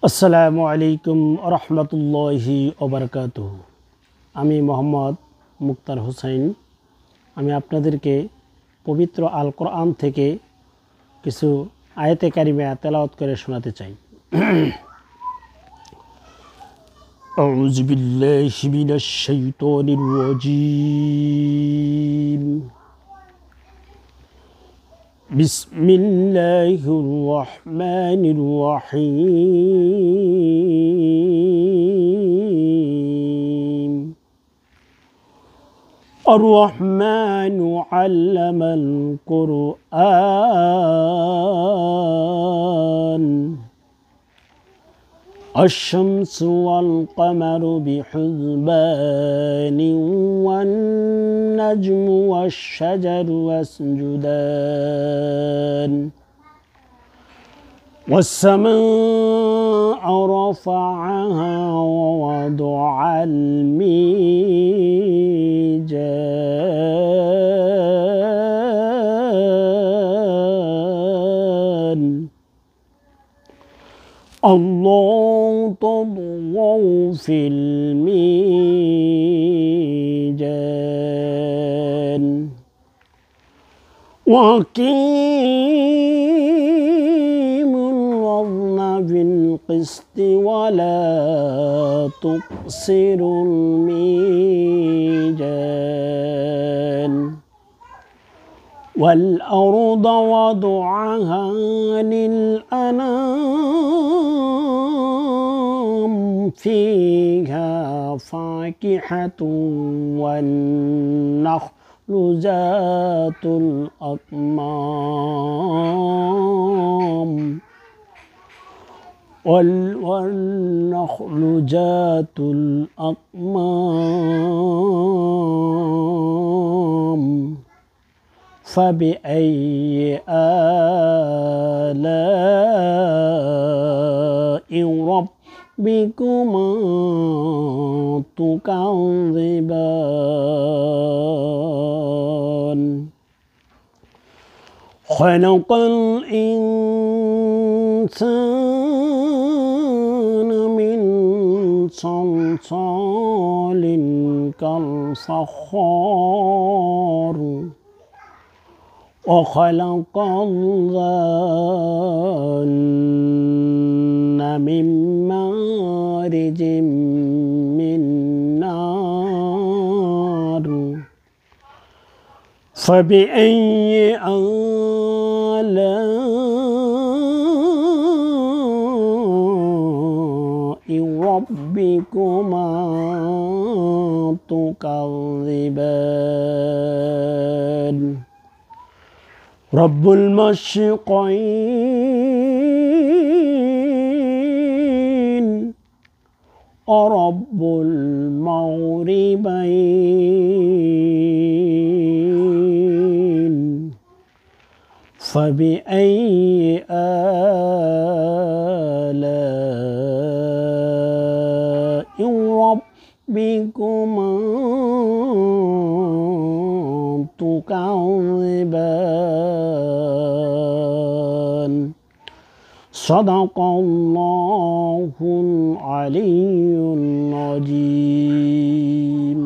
আসসালামু আলাইকুম রহমতুল্লাহি ওবরকাতুহু। আমি মোহাম্মদ মুক্তার হোসেন। আমি আপনাদেরকে পবিত্র আল কোরআন থেকে কিছু আয়াতে কারিমা তেলাওয়াত করে শোনাতে চাই। আউযু বিল্লাহি মিনাশ শাইতানির রাজীম। বিসমিল্লাহির রহমানির রহিম। الرحمن علم القرآن الشمس والقمر بحسبان والنجم والشجر يسجدان والسماء رفعها ووضع الميزان الله تطغوا في الميزان وأقيموا الوزن بالقسط ولا تخسروا الميزان والأرض وضعها للأنام فيها فاكهة والنخل ذات الأكمام والنخل ذات الأكمام فبأي آلاء ربكما تكذبان خلق الإنسان من صلصال كالفخار وخلق الجن من مارج من نار فبأي آلاء ربكما تكذبان رب المشرقين ورب المغربين فبأي آلاء ربكما تكذبان صدق الله العلي العظيم.